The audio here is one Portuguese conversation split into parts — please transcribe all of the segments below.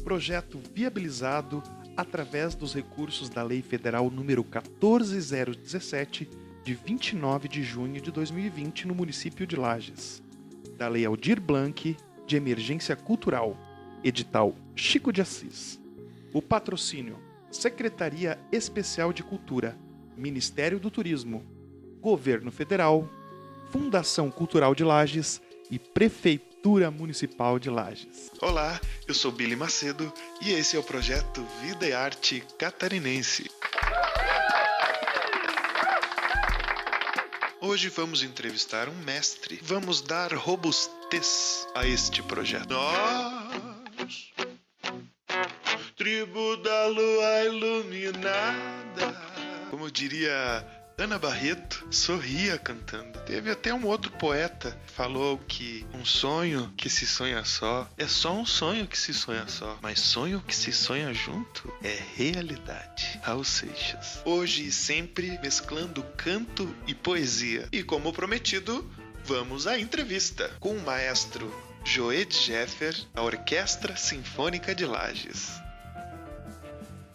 projeto viabilizado através dos recursos da Lei Federal número 14.017, de 29 de junho de 2020, no município de Lages, da Lei Aldir Blanc, de Emergência Cultural, edital Chico de Assis. O patrocínio: Secretaria Especial de Cultura, Ministério do Turismo, Governo Federal, Fundação Cultural de Lages e Prefeitura Municipal de Lages. Olá, eu sou Billy Macedo e esse é o projeto Vida e Arte Catarinense. Hoje vamos entrevistar um mestre. Vamos dar robustez a este projeto. Nós, tribo da lua iluminada. Como diria Ana Barreto, sorria cantando. Teve até um outro poeta que falou que um sonho que se sonha só é só um sonho que se sonha só, mas sonho que se sonha junto é realidade. Raul Seixas. Hoje e sempre mesclando canto e poesia. E como prometido, vamos à entrevista com o maestro Joed Jeffer, da Orquestra Sinfônica de Lages.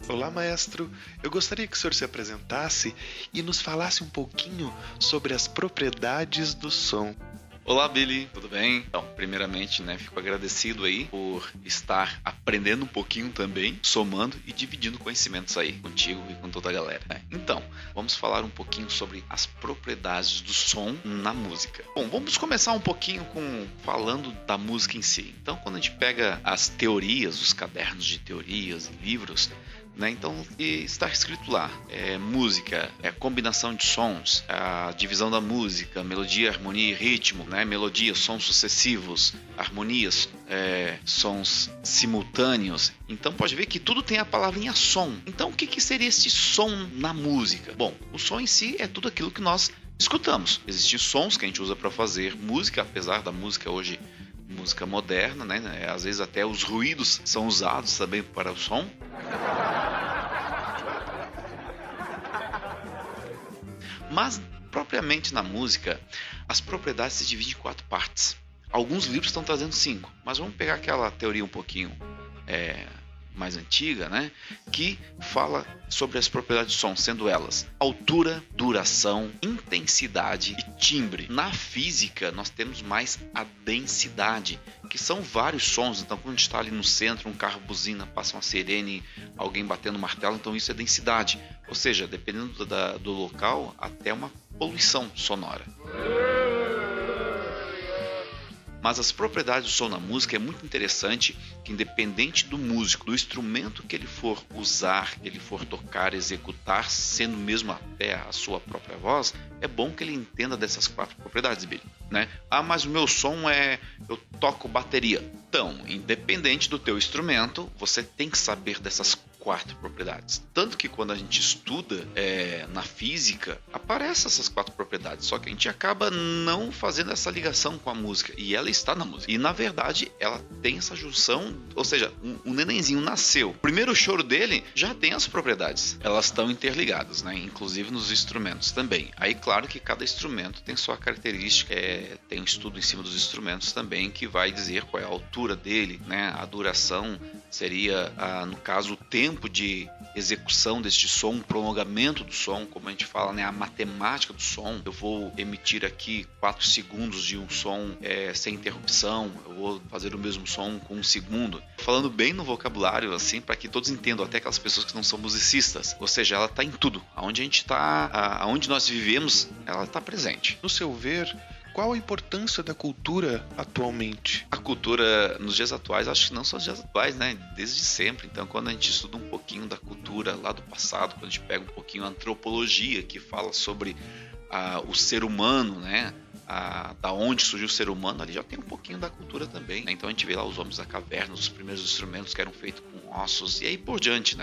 Olá, maestro. Eu gostaria que o senhor se apresentasse e nos falasse um pouquinho sobre as propriedades do som. Olá, Billy, tudo bem? Então, primeiramente, fico agradecido aí por estar aprendendo um pouquinho também, somando e dividindo conhecimentos aí contigo e com toda a galera. Então, vamos falar um pouquinho sobre as propriedades do som na música. Bom, vamos começar um pouquinho falando da música em si. Então, quando a gente pega as teorias, os cadernos de teorias e livros, então está escrito lá, música, combinação de sons, a divisão da música, melodia, harmonia e ritmo, melodia, sons sucessivos, harmonias, sons simultâneos. Então pode ver que tudo tem a palavrinha som. Então o que seria esse som na música? Bom, o som em si é tudo aquilo que nós escutamos. Existem sons que a gente usa para fazer música, apesar da música hoje música moderna, às vezes até os ruídos são usados também para o som. Mas, propriamente na música, as propriedades se dividem em 4 partes. Alguns livros estão trazendo 5, mas vamos pegar aquela teoria um pouquinho mais antiga, que fala sobre as propriedades do som, sendo elas altura, duração, intensidade e timbre. Na física, nós temos mais a densidade, que são vários sons. Então, quando a gente está ali no centro, um carro buzina, passa uma sirene, alguém batendo martelo, então isso é densidade. Ou seja, dependendo do local, até uma poluição sonora. Mas as propriedades do som na música é muito interessante, que independente do músico, do instrumento que ele for usar, que ele for tocar, executar, sendo mesmo até a sua própria voz, é bom que ele entenda dessas 4 propriedades, Billy. Ah, mas o meu som eu toco bateria. Então, independente do teu instrumento, você tem que saber dessas 4 propriedades. Tanto que quando a gente estuda na física, aparecem essas 4 propriedades, só que a gente acaba não fazendo essa ligação com a música, e ela está na música. E na verdade, ela tem essa junção, ou seja, um nenenzinho nasceu. O primeiro choro dele já tem as propriedades. Elas estão interligadas, inclusive nos instrumentos também. Aí, claro que cada instrumento tem sua característica, tem um estudo em cima dos instrumentos também que vai dizer qual é a altura dele, a duração seria, no caso, o tempo de execução deste som, um prolongamento do som, como a gente fala, a matemática do som. Eu vou emitir aqui 4 segundos de um som sem interrupção, eu vou fazer o mesmo som com 1 segundo. Falando bem no vocabulário, assim, para que todos entendam, até aquelas pessoas que não são musicistas. Ou seja, ela está em tudo. Aonde a gente está, aonde nós vivemos, ela está presente. No seu ver, qual a importância da cultura atualmente? A cultura nos dias atuais, acho que não só nos dias atuais, desde sempre. Então, quando a gente estuda um pouquinho da cultura lá do passado, quando a gente pega um pouquinho a antropologia, que fala sobre o ser humano, da onde surgiu o ser humano, ali já tem um pouquinho da cultura também. Então a gente vê lá os homens da caverna, os primeiros instrumentos que eram feitos com ossos e aí por diante,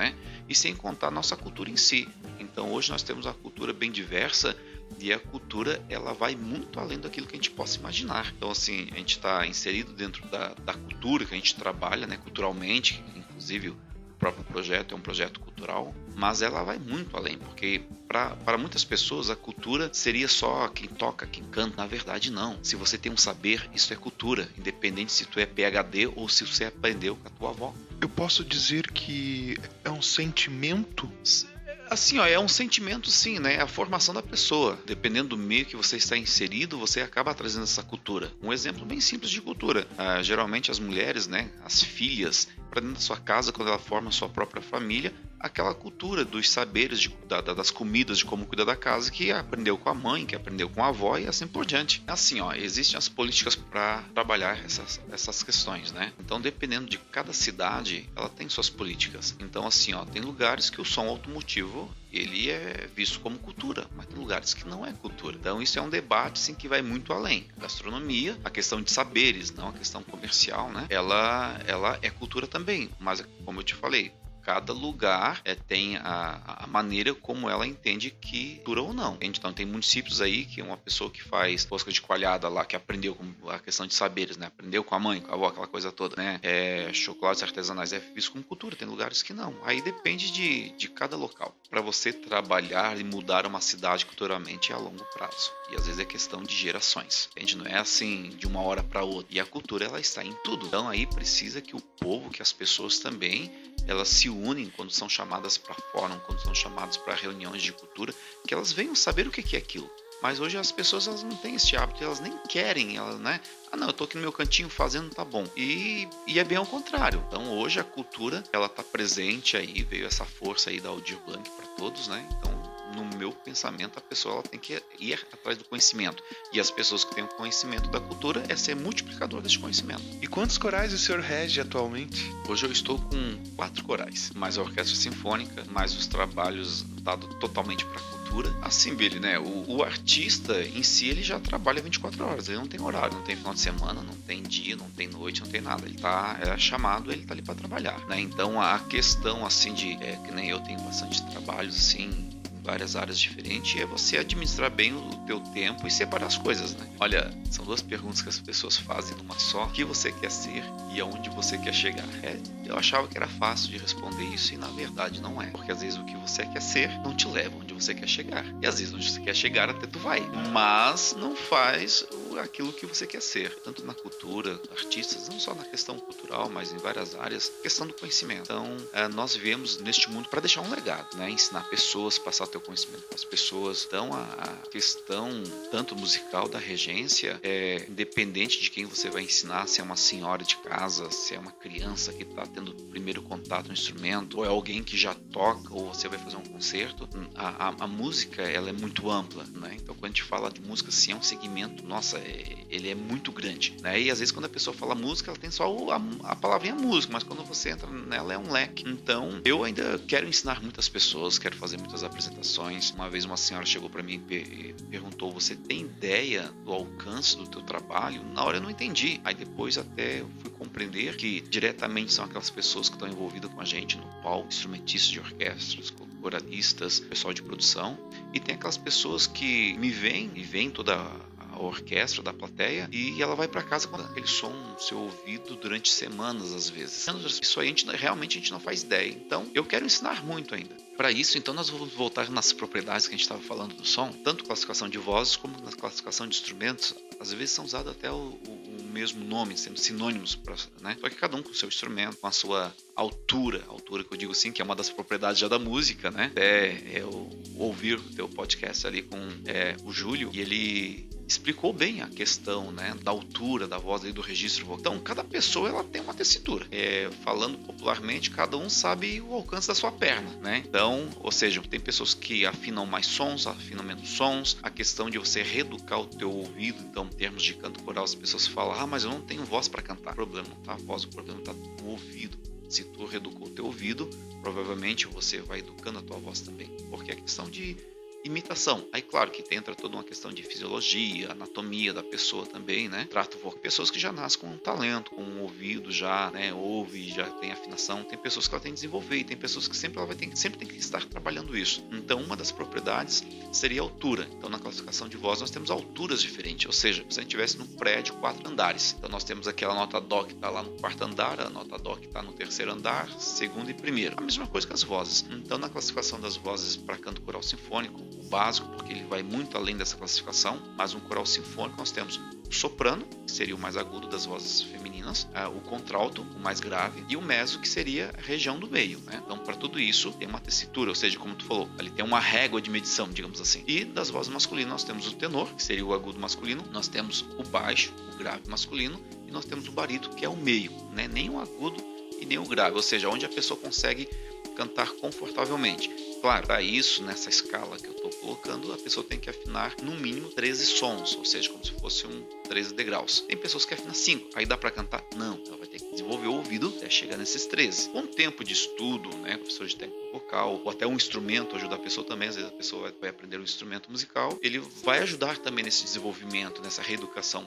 E sem contar a nossa cultura em si. Então hoje nós temos uma cultura bem diversa, e a cultura, ela vai muito além daquilo que a gente possa imaginar. Então, assim, a gente está inserido dentro da cultura que a gente trabalha, culturalmente. Inclusive, o próprio projeto é um projeto cultural, mas ela vai muito além, porque para muitas pessoas a cultura seria só quem toca, quem canta. Na verdade, não. Se você tem um saber, isso é cultura, independente se tu é PhD ou se você aprendeu com a tua avó. Eu posso dizer que é um sentimento? Assim, é um sentimento, sim, né? É a formação da pessoa. Dependendo do meio que você está inserido, você acaba trazendo essa cultura. Um exemplo bem simples de cultura. Geralmente as mulheres, né? As filhas, para dentro da sua casa, quando ela forma a sua própria família, aquela cultura dos saberes das comidas, de como cuidar da casa, que aprendeu com a mãe, que aprendeu com a avó e assim por diante. Assim, existem as políticas para trabalhar essas questões, né? Então, dependendo de cada cidade, ela tem suas políticas. Então, assim, tem lugares que o som automotivo ele é visto como cultura, mas tem lugares que não é cultura. Então isso é um debate sim, que vai muito além. A gastronomia, a questão de saberes, não a questão comercial, né? Ela é cultura também, mas como eu te falei, cada lugar tem a maneira como ela entende que cultura ou não. Então tem municípios aí que uma pessoa que faz rosca de coalhada lá, que aprendeu com a questão de saberes, né? Aprendeu com a mãe, com a avó, aquela coisa toda, né? Chocolates artesanais é visto como cultura, tem lugares que não. Aí depende de cada local. Para você trabalhar e mudar uma cidade culturalmente é a longo prazo. E às vezes é questão de gerações. Entende? Não é assim de uma hora para outra. E a cultura ela está em tudo. Então aí precisa que o povo, que as pessoas também, elas se unem quando são chamadas para fórum, quando são chamadas para reuniões de cultura, que elas venham saber o que é aquilo. Mas hoje as pessoas elas não têm esse hábito, elas nem querem, elas, né? Não, eu tô aqui no meu cantinho fazendo, tá bom. E é bem ao contrário. Então hoje a cultura, ela tá presente aí, veio essa força aí da Aldir Blanc para todos, né? Então, no meu pensamento, a pessoa ela tem que ir atrás do conhecimento. E as pessoas que têm o conhecimento da cultura é ser multiplicador desse conhecimento. E quantos corais o senhor rege atualmente? Hoje eu estou com 4 corais, mais a orquestra sinfônica, mais os trabalhos dados totalmente para a cultura. Assim, Billy, né? O artista em si, ele já trabalha 24 horas. Ele não tem horário, não tem final de semana, não tem dia, não tem noite, não tem nada. Ele é chamado, ele tá ali para trabalhar, né? Então, a questão, assim, que nem eu tenho bastante trabalhos, assim, várias áreas diferentes, é você administrar bem o teu tempo e separar as coisas, né? Olha, são 2 perguntas que as pessoas fazem numa só. O que você quer ser e aonde você quer chegar? Eu achava que era fácil de responder isso e na verdade não é. Porque às vezes o que você quer ser não te leva onde você quer chegar. E às vezes onde você quer chegar até tu vai. Mas não faz aquilo que você quer ser. Tanto na cultura, artistas, não só na questão cultural, mas em várias áreas, questão do conhecimento. Então, nós vivemos neste mundo para deixar um legado, né? Ensinar pessoas, passar teu conhecimento para as pessoas. Então, a questão tanto musical da regência é independente de quem você vai ensinar, se é uma senhora de casa, se é uma criança que está tendo o primeiro contato no instrumento, ou é alguém que já toca, ou você vai fazer um concerto. A música, ela é muito ampla, né? Então, quando a gente fala de música, assim, é um segmento, nossa, ele é muito grande, né? E às vezes quando a pessoa fala música, ela tem só a palavrinha música, mas quando você entra nela é um leque. Então, eu ainda quero ensinar muitas pessoas, quero fazer muitas apresentações. Uma vez uma senhora chegou para mim e perguntou: você tem ideia do alcance do teu trabalho? Na hora eu não entendi. Aí depois até eu fui compreender que diretamente são aquelas pessoas que estão envolvidas com a gente no palco, instrumentistas de orquestras, coralistas, pessoal de produção, e tem aquelas pessoas que me veem toda a orquestra da plateia e ela vai para casa com aquele som no seu ouvido durante semanas às vezes. Isso aí realmente a gente não faz ideia. Então eu quero ensinar muito ainda. Para isso, então, nós vamos voltar nas propriedades que a gente estava falando do som, tanto classificação de vozes como na classificação de instrumentos. Às vezes são usados até o mesmo nome, sendo sinônimos, né? Só que cada um com o seu instrumento, com a sua altura que eu digo assim, que é uma das propriedades já da música, né? Eu ouvir o teu podcast ali com o Júlio, e ele explicou bem a questão, né, da altura da voz e do registro vocal. Então, cada pessoa ela tem uma tessitura. Falando popularmente, cada um sabe o alcance da sua perna, né? Então, ou seja, tem pessoas que afinam mais sons, afinam menos sons. A questão de você reeducar o teu ouvido, então, em termos de canto coral, as pessoas falam: mas eu não tenho voz para cantar. O problema não tá a voz, o problema tá no ouvido. Se tu reeducou o teu ouvido, provavelmente você vai educando a tua voz também, porque é questão de imitação. Aí, claro que entra toda uma questão de fisiologia, anatomia da pessoa também, né? Trato vocal. Pessoas que já nascem com um talento, com um ouvido já, né? Ouve, já tem afinação. Tem pessoas que ela tem que desenvolver e tem pessoas que sempre tem que estar trabalhando isso. Então, uma das propriedades seria a altura. Então, na classificação de voz, nós temos alturas diferentes. Ou seja, se a gente estivesse num prédio 4 andares. Então, nós temos aquela nota dó que está lá no 4º andar, a nota dó que está no 3º andar, 2º e 1º. A mesma coisa que as vozes. Então, na classificação das vozes para canto coral sinfônico, o básico, porque ele vai muito além dessa classificação, mas um coral sinfônico nós temos o soprano, que seria o mais agudo das vozes femininas, o contralto, o mais grave, e o mezzo, que seria a região do meio, né? Então, para tudo isso, tem uma tessitura, ou seja, como tu falou, ali tem uma régua de medição, digamos assim. E das vozes masculinas, nós temos o tenor, que seria o agudo masculino, nós temos o baixo, o grave masculino, e nós temos o barítono, que é o meio, né? Nem o agudo e nem o grave, ou seja, onde a pessoa consegue cantar confortavelmente. Claro, para isso, nessa escala que eu estou colocando, a pessoa tem que afinar no mínimo 13 sons, ou seja, como se fosse 13 degraus. Tem pessoas que afinam 5, aí dá para cantar? Não, ela vai ter que desenvolver o ouvido até chegar nesses 13. Com tempo de estudo, né, professor de técnica vocal, ou até um instrumento ajuda a pessoa também, às vezes a pessoa vai aprender um instrumento musical, ele vai ajudar também nesse desenvolvimento, nessa reeducação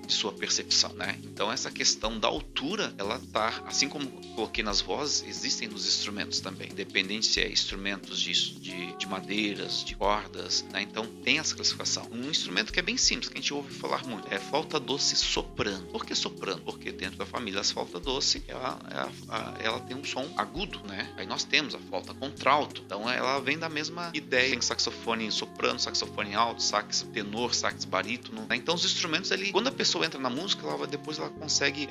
de sua percepção, né? Então essa questão da altura, ela tá, assim como coloquei nas vozes, existem nos instrumentos também, independente se é instrumentos de madeiras, de cordas, né? Então tem essa classificação. Um instrumento que é bem simples, que a gente ouve falar muito, é flauta doce soprano. Por que soprano? Porque dentro da família das flauta doce, ela tem um som agudo, né? Aí nós temos a flauta contralto, então ela vem da mesma ideia. Tem saxofone soprano, saxofone alto, sax tenor, sax barítono, né? Então os instrumentos ali, quando a pessoa entra na música, depois ela consegue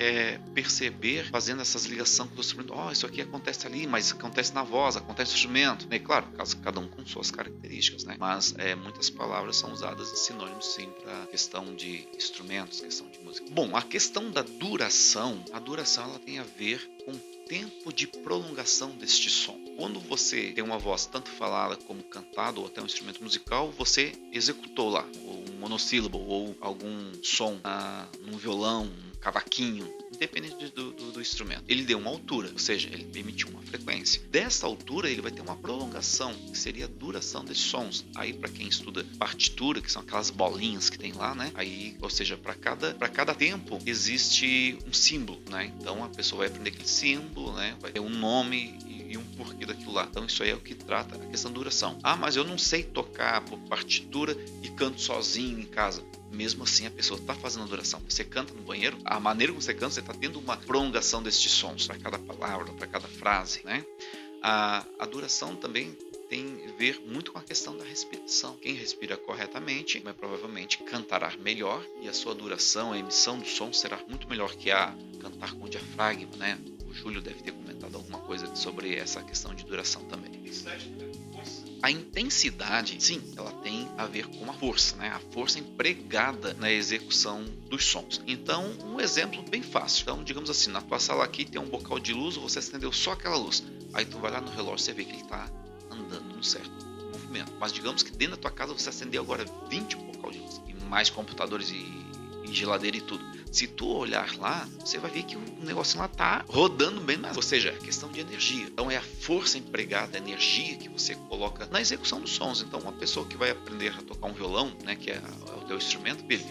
perceber, fazendo essas ligações com o instrumento. Isso aqui acontece ali, mas acontece na voz, acontece no instrumento. E claro, cada um com suas características, né? Mas muitas palavras são usadas em sinônimos sim para questão de instrumentos, questão de música. Bom, a questão da duração, ela tem a ver com tempo de prolongação deste som. Quando você tem uma voz tanto falada como cantada ou até um instrumento musical, você executou lá um monossílabo ou algum som num violão, um cavaquinho, independente do instrumento. Ele deu uma altura, ou seja, ele emitiu uma frequência. Dessa altura, ele vai ter uma prolongação, que seria a duração desses sons. Aí, para quem estuda partitura, que são aquelas bolinhas que tem lá, né? Aí, ou seja, para cada tempo existe um símbolo, né? Então, a pessoa vai aprender aquele símbolo, né? Vai ter um nome e um porquê daquilo lá. Então, isso aí é o que trata a questão da duração. Mas eu não sei tocar por partitura e canto sozinho em casa. Mesmo assim, a pessoa está fazendo a duração. Você canta no banheiro, a maneira como você canta, você está tendo uma prolongação destes sons para cada palavra, para cada frase, né? A duração também tem a ver muito com a questão da respiração. Quem respira corretamente, vai provavelmente cantará melhor e a sua duração, a emissão do som será muito melhor que a cantar com diafragma, né? O Júlio deve ter comentado alguma coisa sobre essa questão de duração também. A intensidade, sim, ela tem a ver com a força, né? A força empregada na execução dos sons. Então, um exemplo bem fácil. Então, digamos assim, na tua sala aqui tem um bocal de luz, você acendeu só aquela luz. Aí tu vai lá no relógio, você vê que ele está andando num certo movimento. Mas digamos que dentro da tua casa você acendeu agora 20 bocal de luz. E mais computadores e geladeira e tudo. Se tu olhar lá, você vai ver que o negócio lá tá rodando bem mais. Ou seja, é questão de energia. Então é a força empregada, a energia que você coloca na execução dos sons. Então uma pessoa que vai aprender a tocar um violão, né, que é o teu instrumento, filho,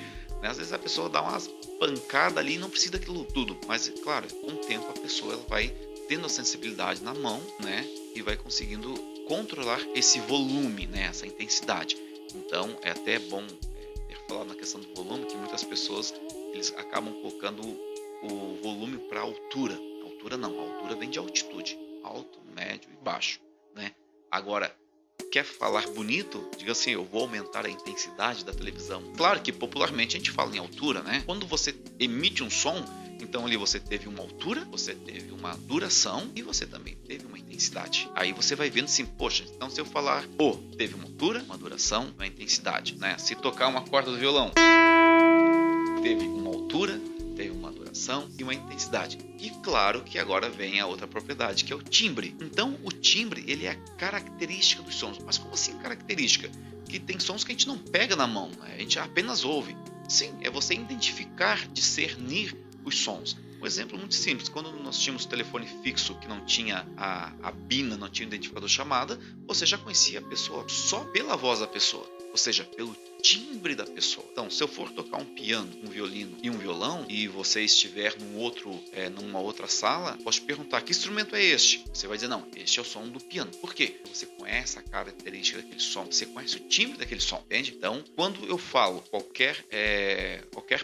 né, às vezes a pessoa dá umas pancadas ali e não precisa daquilo tudo. Mas, claro, com o tempo a pessoa ela vai tendo a sensibilidade na mão, né, e vai conseguindo controlar esse volume, né, essa intensidade. Então é até bom ter falado na questão do volume, que muitas pessoas eles acabam colocando o volume para altura. Altura não, a altura vem de altitude, alto, médio e baixo, né? Agora, quer falar bonito? Diga assim, eu vou aumentar a intensidade da televisão. Claro que popularmente a gente fala em altura, né? Quando você emite um som, então ali você teve uma altura, você teve uma duração e você também teve uma intensidade. Aí você vai vendo assim, poxa, então se eu falar, teve uma altura, uma duração, uma intensidade, né? Se tocar uma corda do violão, teve uma altura, teve uma duração e uma intensidade. E claro que agora vem a outra propriedade, que é o timbre. Então o timbre, ele é a característica dos sons. Mas como assim característica? Que tem sons que a gente não pega na mão, né? A gente apenas ouve. Sim, é você identificar, discernir os sons. Um exemplo muito simples, quando nós tínhamos telefone fixo que não tinha a bina, não tinha o identificador chamada, você já conhecia a pessoa só pela voz da pessoa, ou seja, pelo timbre da pessoa. Então, se eu for tocar um piano, um violino e um violão, e você estiver numa outra sala, posso te perguntar: que instrumento é este? Você vai dizer: não, este é o som do piano. Por quê? Você conhece a característica daquele som, você conhece o timbre daquele som, entende? Então, quando eu falo qualquer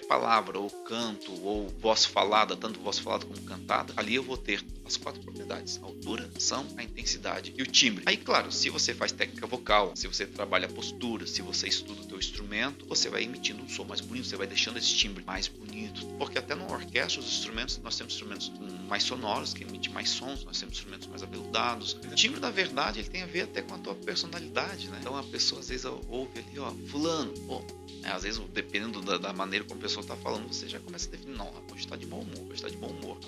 palavra, ou canto, ou voz falada, tanto voz falada como cantada, ali eu vou ter as 4 propriedades: a altura, a ação, a intensidade e o timbre. Aí, claro, se você faz técnica vocal, se você trabalha a postura, se você estuda o teu instrumento, você vai emitindo um som mais bonito, você vai deixando esse timbre mais bonito, porque até na orquestra, os instrumentos, nós temos instrumentos mais sonoros, que emitem mais sons, nós temos instrumentos mais aveludados. O timbre, na verdade, ele tem a ver até com a tua personalidade, né? Então a pessoa às vezes ouve ali, ó, fulano, às vezes, dependendo da maneira como a pessoa está falando, você já começa a definir: não, hoje está de bom humor, hoje está de bom humor.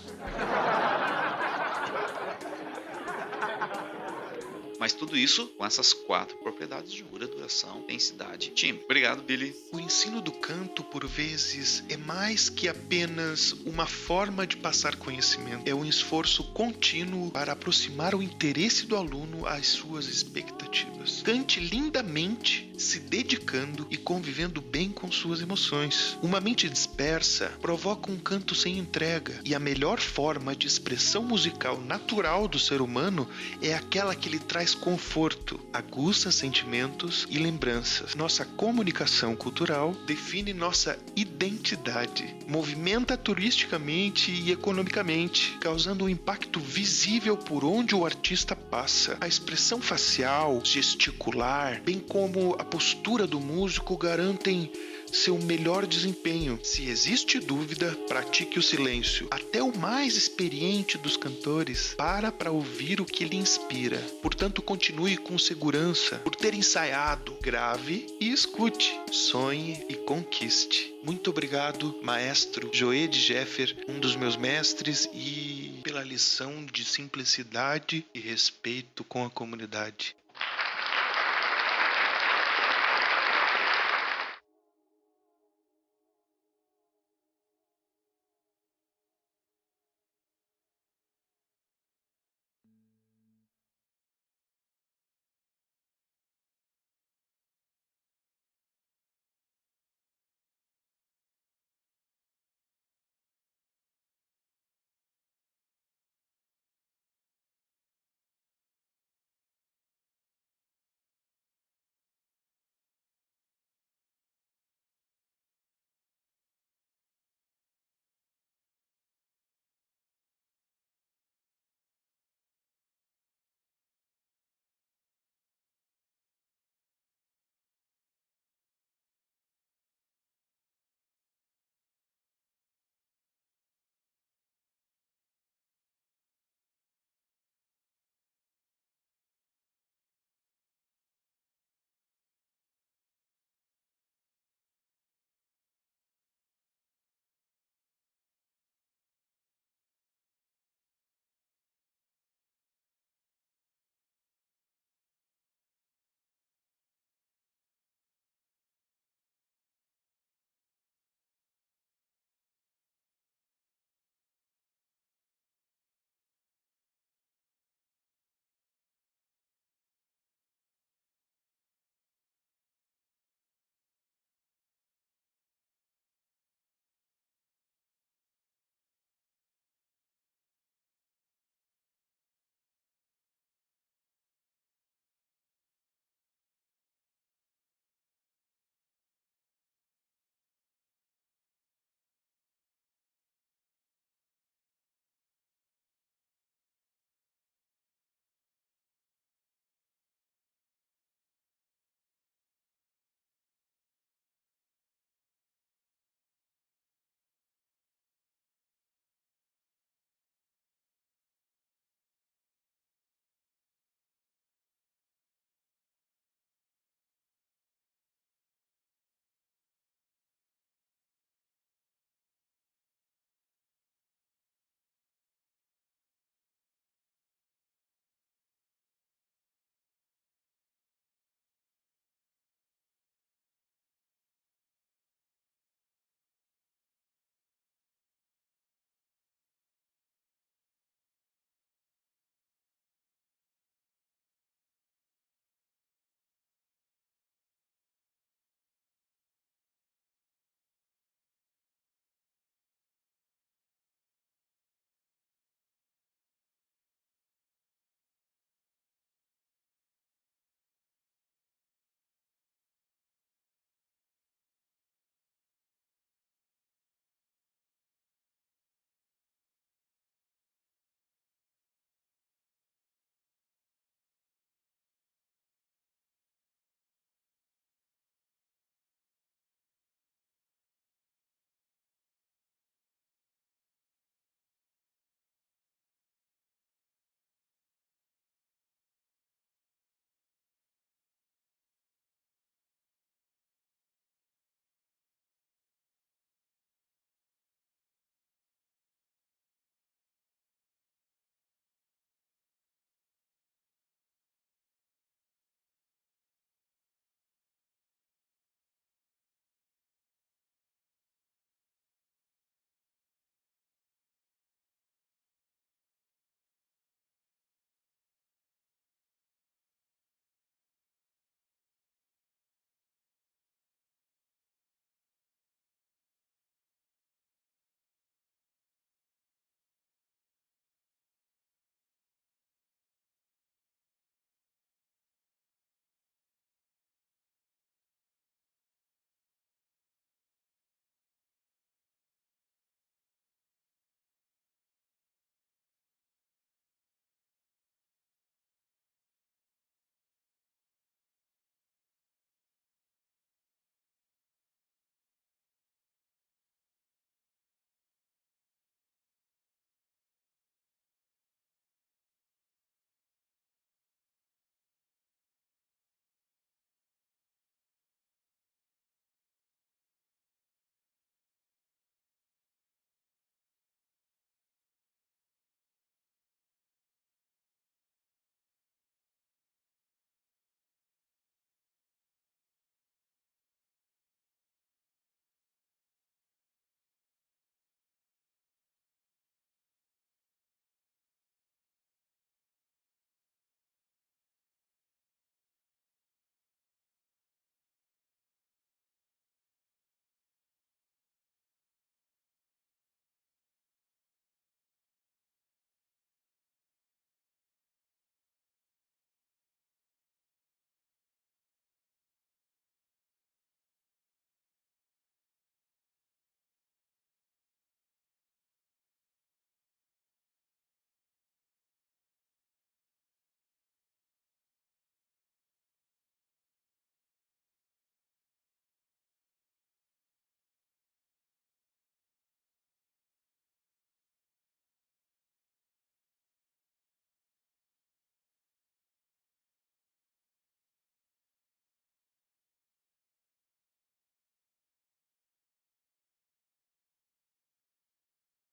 Mas tudo isso com essas 4 propriedades de altura, duração, intensidade e timbre. Obrigado, Billy. O ensino do canto, por vezes, é mais que apenas uma forma de passar conhecimento. É um esforço contínuo para aproximar o interesse do aluno às suas expectativas. Cante lindamente, se dedicando e convivendo bem com suas emoções. Uma mente dispersa provoca um canto sem entrega, e a melhor forma de expressão musical natural do ser humano é aquela que lhe traz conforto, aguça sentimentos e lembranças. Nossa comunicação cultural define nossa identidade, movimenta turisticamente e economicamente, causando um impacto visível por onde o artista passa. A expressão facial, gesticular, bem como a postura do músico garantem seu melhor desempenho. Se existe dúvida, pratique o silêncio. Até o mais experiente dos cantores para ouvir o que lhe inspira. Portanto, continue com segurança. Por ter ensaiado, grave e escute. Sonhe e conquiste. Muito obrigado, maestro Joed Jeffer, um dos meus mestres, e pela lição de simplicidade e respeito com a comunidade.